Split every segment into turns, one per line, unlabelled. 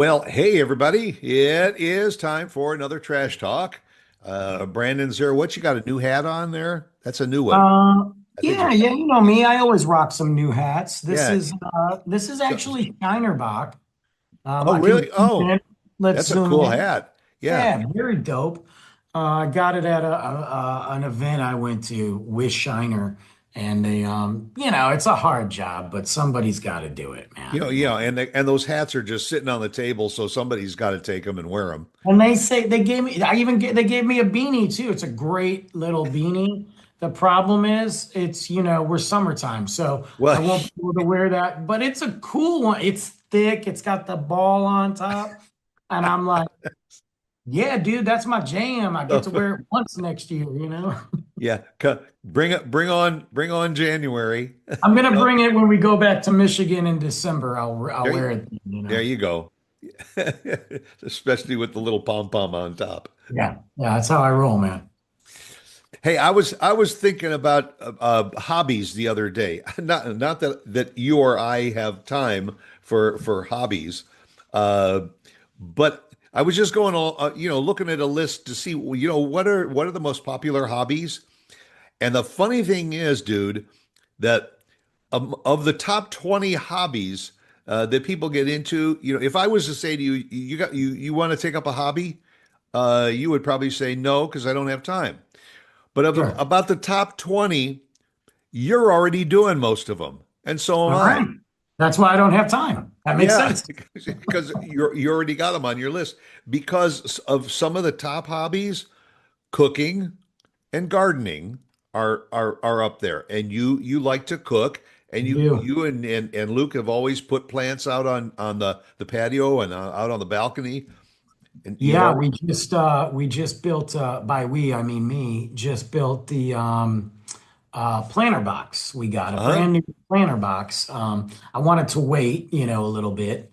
Well, hey everybody, it is time for another trash talk. Brandon's there. What you got a new hat on there? That's a new one.
Uh,
I think
yeah,
there's
yeah, you know me. I always rock some new hats. This
yeah.
is actually Shinerbach.
Oh,
I can
really?
zoom
Oh,
in. Let's
that's a
zoom
cool
in.
hat. Yeah.
Yeah, very dope. I got it at an event I went to with Shiner, and it's a hard job, but somebody's got to do it, man.
And those hats are just sitting on the table, so somebody's got to take them and wear them.
And they gave me they gave me a beanie too. It's a great little beanie. The problem is we're summertime, so I
Well,
won't be able to wear that, but it's a cool one. It's thick, it's got the ball on top, and I'm like, yeah, dude, that's my jam. I get to wear it once next year.
yeah. Bring on January.
I'm gonna
Oh,
bring it when we go back to Michigan in December. I'll
there
wear
you,
it.
there you go. Especially with the little pom pom on top.
Yeah, yeah, that's how I roll, man.
Hey, I was thinking about hobbies the other day. Not that you or I have time for hobbies, uh, but I was just going all looking at a list to see what are the most popular hobbies. And the funny thing is, dude, that of the top 20 hobbies that people get into, if I was to say to you, you want to take up a hobby, you would probably say no because I don't have time. But
Sure.
about the top 20, you're already doing most of them. And so am
All
I.
right. That's why I don't have time. That makes
Yeah,
sense.
because you already got them on your list. Because of some of the top hobbies, cooking and gardening are up there. And you like to cook, and
I
you
do.
you and Luke have always put plants out on the patio and out on the balcony. And you've
Yeah,
always
we just built by we I mean me just built the planter box. We got a
uh-huh.
brand new planter box. I wanted to wait, a little bit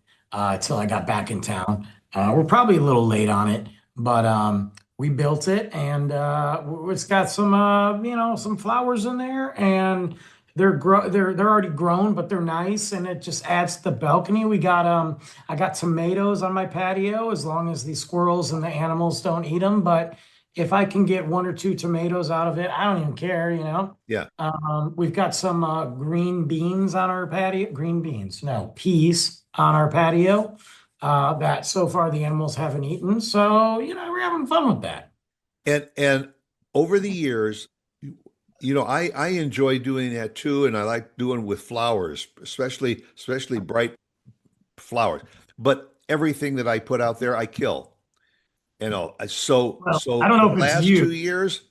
till I got back in town. We're probably a little late on it, but we built it and it's got some some flowers in there and they're already grown, but they're nice and it just adds to the balcony. I got tomatoes on my patio as long as the squirrels and the animals don't eat them. But if I can get one or two tomatoes out of it, I don't even care.
Yeah.
We've got some green beans on our patio. Green beans, no, peas on our patio that so far the animals haven't eaten. So, we're having fun with that.
And over the years, I enjoy doing that too, and I like doing with flowers, especially bright flowers. But everything that I put out there, I kill.
Well, I
So
don't
the
know if it's
last
you.
2 years,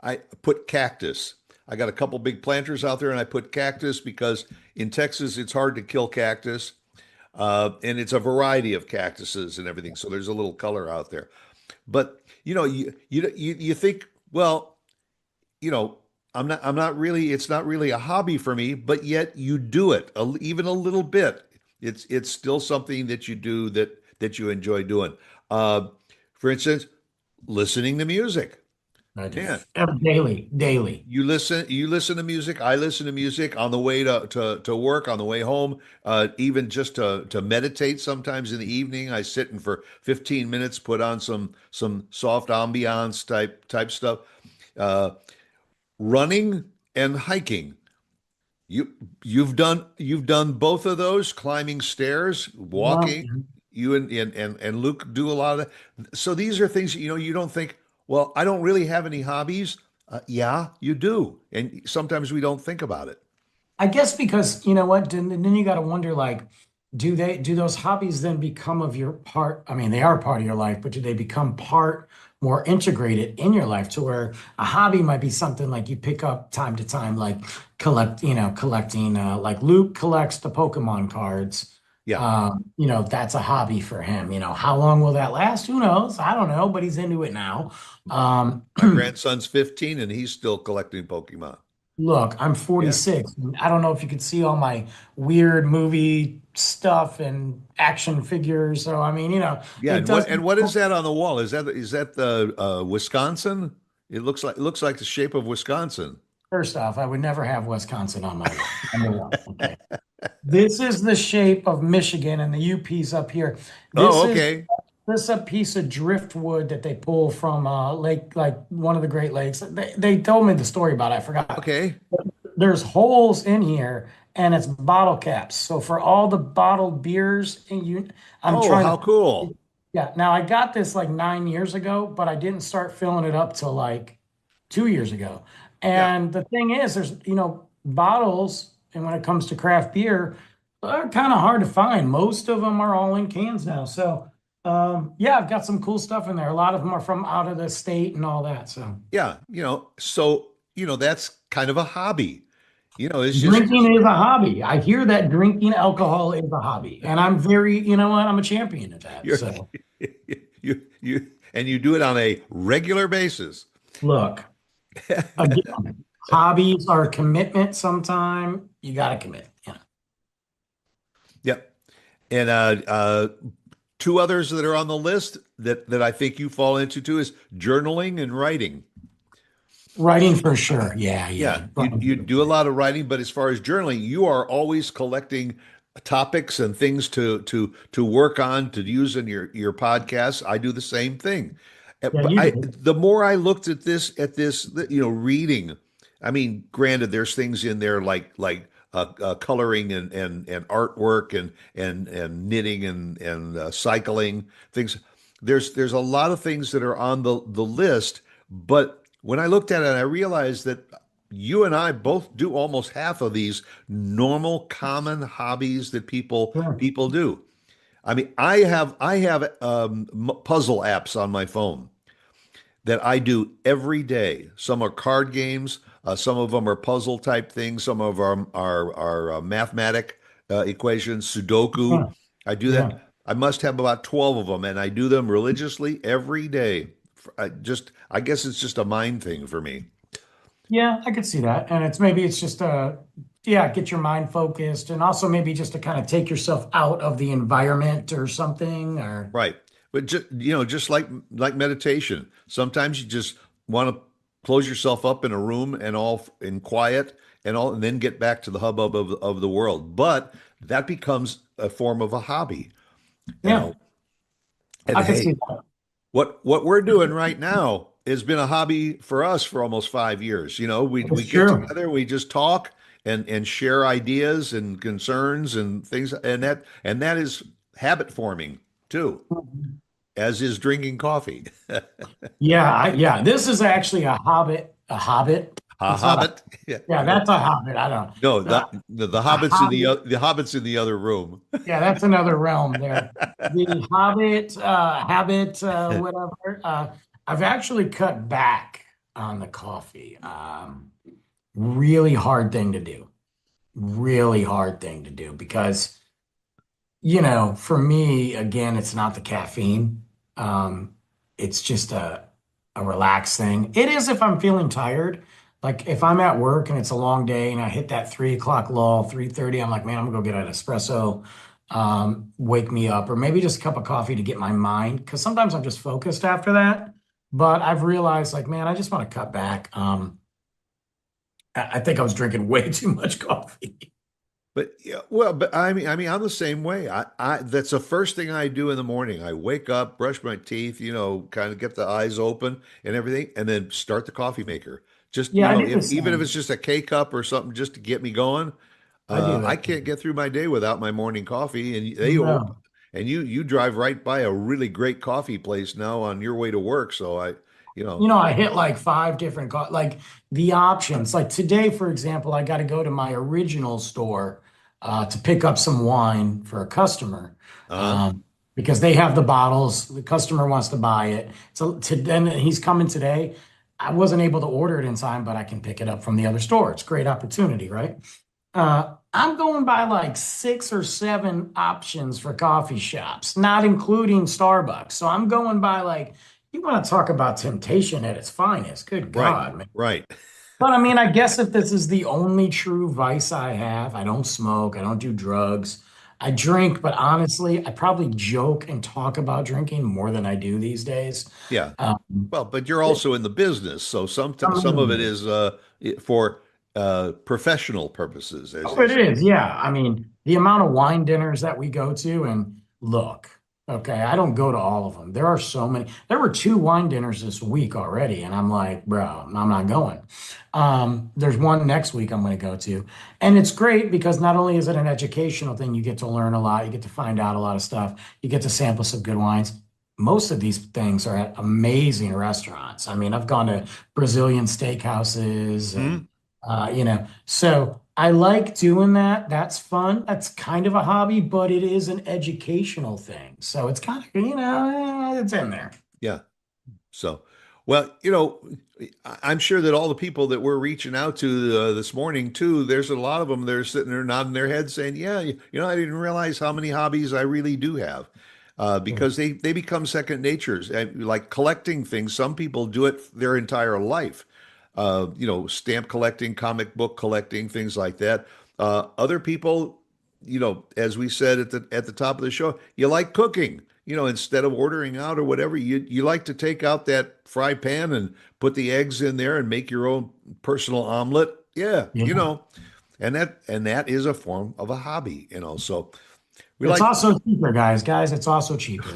I put cactus. I got a couple big planters out there, and I put cactus because in Texas it's hard to kill cactus, and it's a variety of cactuses and everything. So there's a little color out there. But you think, well, you know, I'm not really, it's not really a hobby for me, but yet you do it even a little bit. It's still something that you do that you enjoy doing. Uh, for instance, listening to music.
I do.
Man,
Daily, daily.
you listen to music. I listen to music on the way to work, on the way home, even just to meditate sometimes in the evening. I sit and for 15 minutes put on some soft ambiance type stuff. Uh, Running and hiking. You you've done both of those, climbing stairs,
Well,
walking. You and Luke do a lot of that. So these are things you don't think, well, I don't really have any hobbies. Yeah, you do. And sometimes we don't think about it.
I guess because you know what, then you got to wonder like, do those hobbies then become of your part? I mean, they are part of your life, but do they become part more integrated in your life to where a hobby might be something like you pick up time to time, like collecting, like Luke collects the Pokemon cards.
Yeah.
That's a hobby for him. How long will that last? Who knows? I don't know, but he's into it now. Um,
My grandson's 15 and he's still collecting Pokemon.
Look, I'm
Yeah.
46. I don't know if you could see all my weird movie stuff and action figures. So, I mean,
Yeah,
it
and what
doesn't.
and what is that on the wall? Is that the Wisconsin? It looks like the shape of Wisconsin.
First off, I would never have Wisconsin on my wall. Number one. Okay. This is the shape of Michigan and the UP's up here.
Oh,
This is
okay.
this is a piece of driftwood that they pull from lake, like one of the Great Lakes. They told me the story about it. I forgot.
Okay.
There's holes in here and it's bottle caps. So for all the bottled beers, and I'm
Oh,
trying
how
to,
cool.
yeah. Now I got this like 9 years ago, but I didn't start filling it up till like 2 years ago.
Yeah.
And the thing is, there's, bottles, and when it comes to craft beer, they're kind of hard to find. Most of them are all in cans now. So, yeah, I've got some cool stuff in there. A lot of them are from out of the state and all that. So,
Yeah. So, that's kind of a hobby. It's just,
drinking is a hobby. I hear that drinking alcohol is a hobby, and I'm very, you know what, I'm a champion of that.
you're,
So,
and you do it on a regular basis.
look, again, hobbies are a commitment. Sometime you got to commit.
Yep. And two others that are on the list that I think you fall into too is journaling and writing.
Writing for sure. Yeah,
Yeah,
yeah.
you do a lot of writing, but as far as journaling, you are always collecting topics and things to work on to use in your podcast. I do the same thing.
Yeah,
But
you do.
the more I looked at this, reading, I mean, granted, there's things in there like coloring and artwork and knitting and cycling things. There's a lot of things that are on the list, but when I looked at it, I realized that you and I both do almost half of these normal, common hobbies that people
Sure.
people do. I mean, I have puzzle apps on my phone that I do every day. Some are card games, some of them are puzzle type things, some of them are mathematic equations, Sudoku.
Yeah,
I do that.
yeah.
I must have about 12 of them, and I do them religiously every day. I guess it's just a mind thing for me.
Yeah, I could see that. And maybe it's just yeah, get your mind focused, and also maybe just to kind of take yourself out of the environment or something, or
Right. But just like meditation, sometimes you just want to close yourself up in a room and all in quiet and then get back to the hubbub of the world. But that becomes a form of a hobby.
yeah,
And and
I could
hey,
see that.
what we're doing right now has been a hobby for us for almost 5 years. We
It's
get
true.
together, we just talk and share ideas and concerns and things, and that is habit forming too, as is drinking coffee.
Yeah. This is actually a hobbit. A hobbit.
A
It's not a,
hobbit? Yeah,
yeah,
no,
that's a hobbit. I don't
no,
know.
the
A
hobbits in
hobbit.
the hobbits in the other room.
Yeah, that's another realm there. The Hobbit, Habit, whatever. I've actually cut back on the coffee. Really hard thing to do. Really hard thing to do because, for me, again, it's not the caffeine. It's just a relaxed thing. It is if I'm feeling tired. Like if I'm at work and it's a long day and I hit that 3 o'clock lull, 3:30, I'm like, man, I'm gonna go get an espresso, wake me up, or maybe just a cup of coffee to get my mind. Because sometimes I'm just focused after that. But I've realized, like, man, I just want to cut back. I think I was drinking way too much coffee.
But yeah, well, but I mean, I'm the same way. I that's the first thing I do in the morning. I wake up, brush my teeth, kind of get the eyes open and everything, and then start the coffee maker. Just,
Yeah, I do the
if even if
same.
it's just a K cup or something, just to get me going.
I do
I
that.
can't get through my day without my morning coffee, and
No.
and you drive right by a really great coffee place now on your way to work. So
I hit like five different, like the options. Like today, for example, I got to go to my original store to pick up some wine for a customer
uh,
um, because they have the bottles. The customer wants to buy it. So then he's coming today. I wasn't able to order it in time, but I can pick it up from the other store. It's a great opportunity, right? I'm going by like 6 or 7 options for coffee shops, not including Starbucks. So I'm going by like, you want to talk about temptation at its finest. Good
right,
God, man.
right.
But I mean, I guess if this is the only true vice I have, I don't smoke, I don't do drugs. I drink, but honestly, I probably joke and talk about drinking more than I do these days.
Yeah.
Um,
Well, but you're also in the business, so some of it
I'm
is for professional purposes, as
Oh,
they
it
say.
is. Yeah. I mean, the amount of wine dinners that we go to, and look, okay, I don't go to all of them. There are so many. There were two wine dinners this week already, and I'm like, bro, I'm not going. There's one next week I'm going to go to, and it's great because not only is it an educational thing, you get to learn a lot, you get to find out a lot of stuff, you get to sample some good wines. Most of these things are at amazing restaurants. I mean, I've gone to Brazilian steakhouses
Hmm?
and so I like doing that. That's fun. That's kind of a hobby, but it is an educational thing. So it's kind of, it's in there.
Yeah. So, well, I'm sure that all the people that we're reaching out to this morning too, there's a lot of them. They're sitting there nodding their heads, saying, "Yeah, I didn't realize how many hobbies I really do have." Because they become second natures. And like collecting things, some people do it their entire life. Stamp collecting, comic book collecting, things like that. Other people, as we said at the top of the show, you like cooking. Instead of ordering out or whatever, you like to take out that fry pan and put the eggs in there and make your own personal omelet. Yeah,
Yeah.
and that is a form of a hobby. So we
It's
like,
also cheaper, guys. Guys, it's also cheaper.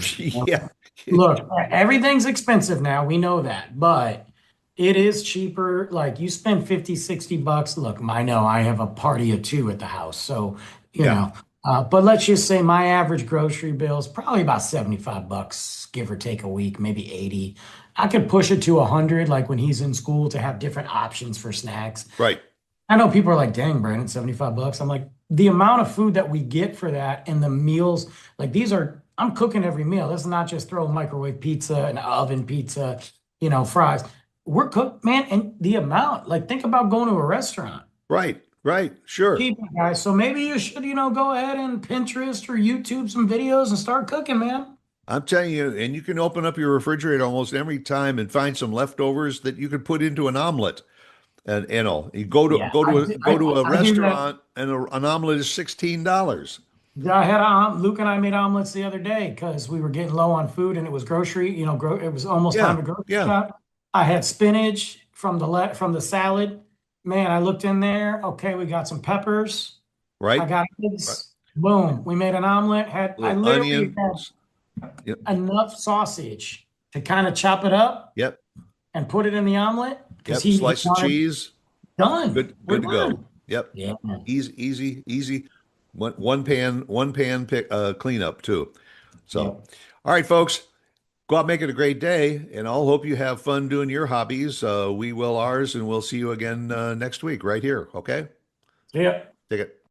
yeah,
Look, everything's expensive now. We know that, but it is cheaper. Like you spend 50, 60 bucks. Look, I know I have a party of two at the house. So, you
yeah,
know, but let's just say my average grocery bill is probably about 75 bucks, give or take a week, maybe 80. I could push it to 100, like when he's in school to have different options for snacks.
right,
I know people are like, dang, Brandon, 75 bucks. I'm like, the amount of food that we get for that and the meals, like I'm cooking every meal. This is not just throw microwave pizza and oven pizza, fries. We're cooked, man. And the amount, like, think about going to a restaurant.
right, sure.
Cheap, guys. So maybe you should, go ahead and Pinterest or YouTube some videos and start cooking, man.
I'm telling you, and you can open up your refrigerator almost every time and find some leftovers that you could put into an omelet. And all. You go to
Yeah,
go to a go to a
I hear that.
restaurant and an omelet is $16.
Yeah, Luke and I made omelets the other day because we were getting low on food and it was it was almost time
Yeah,
to grocery
yeah,
shop. I had spinach from the salad. Man, I looked in there. Okay, we got some peppers. I
right,
got
right.
eggs. Boom. We made an omelet. I
Little
literally
onion.
had
Yep,
enough sausage to kind of chop it up
yep,
and put it in the omelet because
yep.
he
Slice of
wanted
cheese.
done.
Good
We're
to go.
done.
Yep.
Yeah.
Easy, easy, easy. One pan pick cleanup too. So,
Yeah.
all right, folks, go out, make it a great day, and I'll hope you have fun doing your hobbies. We will ours, and we'll see you again next week right here. Okay?
Yeah.
Take it.